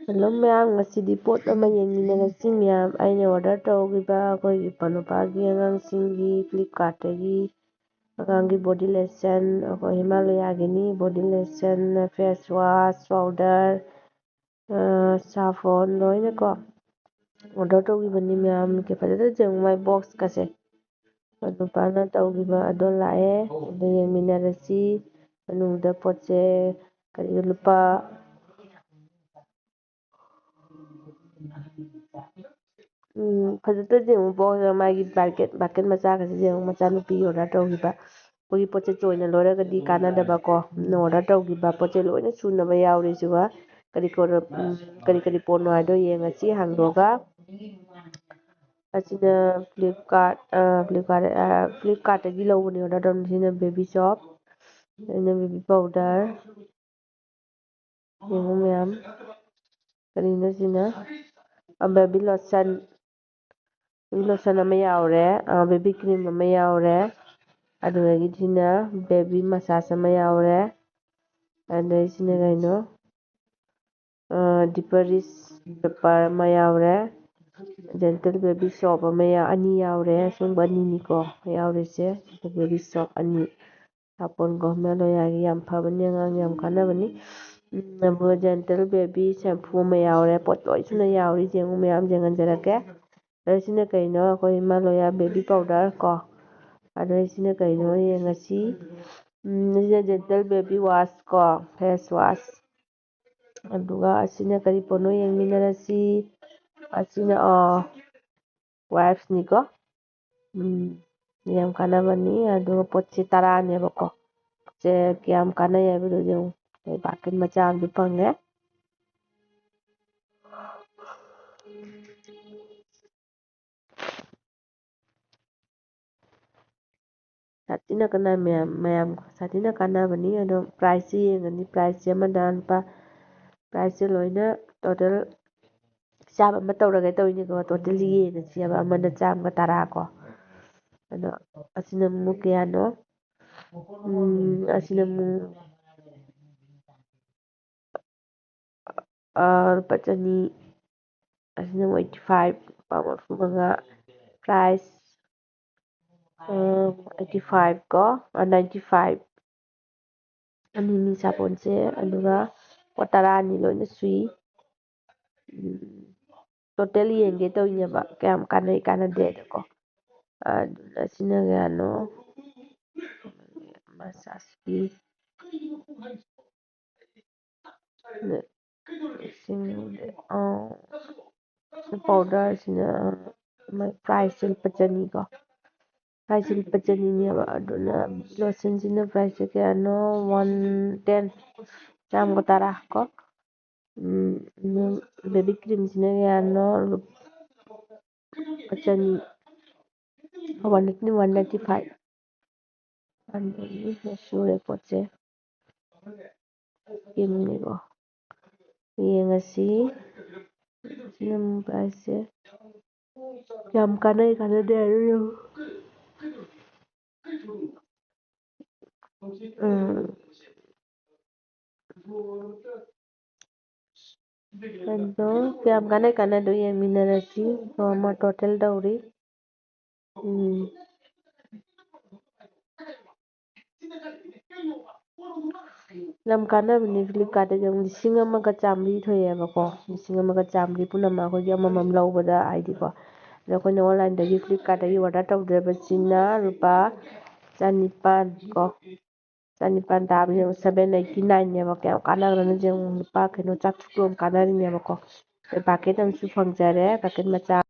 Hello ꯃꯌꯥꯝ, ꯉꯁꯤꯗꯤ ꯄꯣꯠ ꯑꯃ ꯌꯦꯡꯃꯤꯟꯅꯔꯁꯤ ꯃꯌꯥꯝ꯫ ꯑꯩꯅ ꯑꯣꯔꯗꯔ ꯇꯧꯈꯤꯕ ꯑꯩꯈꯣꯏꯒꯤ ꯏꯄ꯭ꯋꯥꯅꯨꯄꯥꯒꯤ ꯑꯉꯥꯡꯁꯤꯡꯒꯤ ꯐ꯭ꯂꯤꯞꯀꯥꯔꯠꯇꯒꯤ ꯑꯉꯥꯡꯒꯤ ꯕꯣꯗꯤ ꯂꯣꯁꯟ, ꯑꯩꯈꯣꯏ ꯍꯤꯃꯥꯂꯌꯥꯒꯤꯅꯤ body lotion, face wash, powder, ꯁꯥꯐꯣꯟ ꯂꯣꯏꯅꯀꯣ ꯑꯣꯔꯗꯔ ꯇꯧꯈꯤꯕꯅꯤ ꯃꯌꯥꯝ꯫ ꯐꯖꯅ ꯌꯦꯡꯉꯨ ꯃꯥꯏ ꯕꯣꯛꯁꯀꯁꯦ ꯅꯨꯄꯥꯅ ꯇꯧꯈꯤꯕ ꯑꯗꯣ ꯂꯥꯛꯑꯦ, ꯑꯗꯣ ꯌꯦꯡꯃꯤꯟꯅꯔꯁꯤ꯫ ꯃꯅꯨꯡꯗ ꯄꯣꯠꯁꯦ ꯀꯔꯤꯒ ꯂꯨꯄꯥ ꯐꯖꯅ ꯌꯦꯡꯉꯨ ꯕꯣꯛꯁ ꯃꯥꯒꯤ ꯕꯥꯀꯦꯠ ꯃꯆꯥꯒꯁꯦ ꯌꯦꯡꯉꯨ, ꯃꯆꯥꯅꯨꯄꯤꯒꯤ ꯑꯣꯔꯗꯔ ꯇꯧꯈꯤꯕ꯫ ꯑꯩꯈꯣꯏꯒꯤ ꯄꯣꯠꯁꯦ ꯆꯣꯏꯅ ꯂꯣꯏꯔꯒꯗꯤ ꯀꯥꯟꯅꯗꯕꯀꯣ, ꯑꯣꯔꯗꯔ ꯇꯧꯈꯤꯕ ꯄꯣꯠꯁꯦ ꯂꯣꯏꯅ ꯁꯨꯅꯕ ꯌꯥꯎꯔꯤ꯫ ꯁꯤꯒ ꯀꯔꯤ ꯄꯣꯠꯅꯣ ꯍꯥꯏꯗꯣ ꯌꯦꯡꯉꯁꯤ ꯍꯥꯡꯗꯣꯛꯑꯒ꯫ ꯑꯁꯤꯅ ꯐ꯭ꯂꯤꯞꯀꯥꯔꯠꯇꯒꯤ ꯂꯧꯕꯅꯤ ꯑꯣꯔꯗꯔ ꯇꯧꯕꯅꯤ꯫ ꯁꯤꯅ ꯕꯦꯕꯤ ꯁꯣꯞ, ꯑꯩꯅ ꯕꯦꯕꯤ ꯄꯥꯎꯗꯔ ꯌꯦꯡꯉꯨ ꯃꯌꯥꯝ꯫ ꯀꯔꯤꯅꯣ ꯁꯤꯅ ꯕꯦꯕꯤ ꯂꯣꯁꯟ ꯑꯃ ꯌꯥꯎꯔꯦ, ꯕꯦꯕꯤ ꯀ꯭ꯔꯤꯝ ꯑꯃ ꯌꯥꯎꯔꯦ, ꯑꯗꯨꯗꯒꯤ ꯁꯤꯅ ꯕꯦꯕꯤ ꯃꯁꯥꯖ ꯑꯃ ꯌꯥꯎꯔꯦ, ꯑꯗꯩ ꯁꯤꯅ ꯀꯩꯅꯣ ꯗꯤꯄꯔꯤꯁ ꯄꯦꯄꯔ ꯑꯃ ꯌꯥꯎꯔꯦ, ꯖꯦꯟꯇꯜ ꯕꯦꯕꯤ ꯁꯣꯞ ꯑꯅꯤ ꯌꯥꯎꯔꯦ꯫ ꯑꯁꯦꯡꯕ ꯑꯅꯤꯅꯤꯀꯣ ꯌꯥꯎꯔꯤꯁꯦ, ꯕꯦꯕꯤ ꯁꯣꯞ ꯑꯅꯤ, ꯁꯥꯄꯣꯟꯒ ꯍꯤꯃꯥꯂꯌꯥꯒꯤ ꯌꯥꯝ ꯐꯕꯅꯤ, ꯑꯉꯥꯡ ꯌꯥꯝ ꯀꯥꯟꯅꯕꯅꯤ꯫ ꯖꯦꯟꯇꯜ ꯕꯦꯕꯤ ꯁꯦꯝꯄꯨ ꯑꯃ ꯌꯥꯎꯔꯦ꯫ ꯄꯣꯠ ꯂꯣꯏ ꯁꯨꯅ ꯌꯥꯎꯔꯤ, ꯌꯦꯡꯉꯨ ꯃꯌꯥꯝ ꯌꯦꯡꯍꯟꯖꯔꯛꯀꯦ꯫ ꯑꯗꯩ ꯁꯤꯅ ꯀꯩꯅꯣ ꯑꯩꯈꯣꯏ ꯍꯤꯃꯥꯂꯌꯥ ꯕꯦꯕꯤ ꯄꯥꯎꯗꯔ ꯀꯣ, ꯑꯗꯩ ꯁꯤꯅ ꯀꯩꯅꯣ ꯌꯦꯡꯉꯁꯤ꯫ ꯁꯤꯅ ꯖꯦꯟꯇꯜ ꯕꯦꯕꯤ ꯋꯥꯁ ꯀꯣ, ꯐꯦꯁ ꯋꯥꯁ꯫ ꯑꯗꯨꯒ ꯑꯁꯤꯅ ꯀꯔꯤ ꯄꯣꯠꯅꯣ ꯌꯦꯡꯃꯤꯟꯅꯔꯁꯤ꯫ ꯑꯁꯤꯅ ꯋꯥꯏꯞꯁꯅꯤꯀꯣ, ꯌꯥꯝ ꯀꯥꯟꯅꯕꯅꯤ꯫ ꯑꯗꯨꯒ ꯄꯣꯠꯁꯤ 10ꯅꯦꯕꯀꯣ꯫ ꯄꯣꯠꯁꯦ ꯀꯌꯥꯝ ꯀꯥꯟꯅꯩ ꯍꯥꯏꯕꯗꯣ ꯌꯦꯡꯉꯨ, ꯕꯥꯀꯦꯠ ꯃꯆꯥ ꯑꯃꯁꯨ ꯐꯪꯉꯦ꯫ ꯁꯥꯊꯤꯅ ꯁꯥꯊꯤꯅ ꯀꯥꯟꯅꯕꯅꯤ꯫ ꯑꯗꯣ ꯄ꯭ꯔꯥꯏꯁꯁꯦ ꯌꯦꯡꯉꯅꯤ, ꯄ꯭ꯔꯥꯏꯁꯁꯦ ꯑꯃꯗ ꯄ꯭ꯔꯥꯏꯁꯁꯦ ꯂꯣꯏꯅ ꯇꯣꯇꯦꯜ ꯍꯤꯁꯥꯞ ꯑꯃ ꯇꯧꯔꯒ ꯇꯧꯔꯤꯅꯤꯀꯣ꯫ ꯇꯣꯇꯦꯜ ꯌꯦꯡꯉꯁꯦꯕ, ꯑꯃꯅ 110 ꯀꯣ꯫ ꯑꯗꯣ ꯑꯁꯤꯅ ꯑꯃꯨꯛ ꯀꯌꯥꯅꯣ? ꯑꯁꯤꯅ ꯑꯃꯨꯛ ꯂꯨꯄꯥ 100, ꯑꯁꯤꯅ ꯑꯃꯨꯛ 85, ꯂꯨꯄꯥ 35 ꯄ꯭ꯔꯥꯏꯁ 85 ꯀꯣ, 95 ꯑꯅꯤꯅꯤ ꯁꯥꯄꯣꯟꯁꯦ꯫ ꯑꯗꯨꯒ ꯄꯣꯠ 10 ꯂꯣꯏꯅ ꯁꯨꯏ꯫ ꯇꯣꯇꯦꯜ ꯌꯦꯡꯒꯦ ꯇꯧꯔꯤꯅꯦꯕ ꯀꯌꯥꯝ ꯀꯥꯟꯅꯩ ꯀꯥꯟꯅꯗꯦꯗꯀꯣ꯫ ꯑꯗꯨꯅ ꯁꯤꯅ ꯀꯌꯥꯅꯣ? ꯃꯁꯥꯖꯀꯤ ꯄꯥꯎꯗꯔꯁꯤꯅ ꯄ꯭ꯔꯥꯏꯁꯁꯦ ꯂꯨꯄꯥ 100 ꯀꯣ, ꯄ꯭ꯔꯥꯏꯁꯁꯦ ꯂꯨꯄꯥ 100ꯅꯦꯕ꯫ ꯑꯗꯨꯅ ꯂꯣꯁꯟꯁꯤꯅ ꯄ꯭ꯔꯥꯏꯁꯁꯦ ꯀꯌꯥꯅꯣ? 110, 110 ꯀꯣ꯫ ꯕꯦꯕꯤ ꯀ꯭ꯔꯤꯝꯁꯤꯅ ꯀꯌꯥꯅꯣ? ꯂꯨꯄꯥ 100, 195꯫ ꯑꯗꯒꯤ ꯁꯨꯔꯦ ꯄꯣꯠꯁꯦ, ꯀ꯭ꯔꯤꯝꯅꯤꯀꯣ꯫ ꯌꯦꯡꯉꯁꯤ ꯁꯤꯅ ꯄ꯭ꯔꯥꯏꯁꯁꯦ ꯌꯥꯝ ꯀꯥꯟꯅꯩ ꯀꯥꯟꯅꯗꯦ ꯍꯥꯏꯗꯣ ꯌꯦꯡꯉꯨ꯫ ꯑꯗꯣ ꯀꯌꯥꯝ ꯀꯥꯟꯅꯩ ꯀꯥꯟꯅꯗꯣ ꯌꯦꯡꯃꯤꯟꯅꯔꯁꯤ꯫ ꯑꯃ ꯇꯣꯇꯦꯜ ꯇꯧꯔꯤ꯫ ꯌꯥꯝ ꯀꯥꯟꯅꯕꯅꯤ ꯐ꯭ꯂꯤꯞꯀꯥꯔꯠꯇ꯫ 1,100,000 ꯊꯣꯛꯑꯦꯕꯀꯣ, 1,100,000 ꯄꯨꯝꯅꯃꯛ ꯑꯩꯈꯣꯏꯒꯤ ꯑꯃꯃꯝ ꯂꯧꯕꯗ ꯍꯥꯏꯗꯤꯀꯣ꯫ ꯑꯗꯣ ꯑꯩꯈꯣꯏꯅ ꯑꯣꯟꯂꯥꯏꯟꯗꯒꯤ ꯐ꯭ꯂꯤꯞꯀꯥꯔꯠꯇꯒꯤ ꯑꯣꯔꯗꯔ ꯇꯧꯖꯕꯁꯤꯅ ꯂꯨꯄꯥ 1,000 ꯀꯣ, 1,000 ꯇꯥꯕꯅꯤ꯫ 789ꯅꯦꯕ, ꯀꯌꯥꯝ ꯀꯥꯟꯅꯈ꯭ꯔꯅꯣ ꯌꯦꯡꯉꯨ꯫ ꯂꯨꯄꯥ ꯀꯩꯅꯣ 300 ꯀꯥꯟꯅꯔꯤꯅꯦꯕꯀꯣ꯫ ꯕꯥꯀꯦꯠ ꯑꯃꯁꯨ ꯐꯪꯖꯔꯦ, ꯕꯥꯀꯦꯠ ꯃꯆꯥ꯫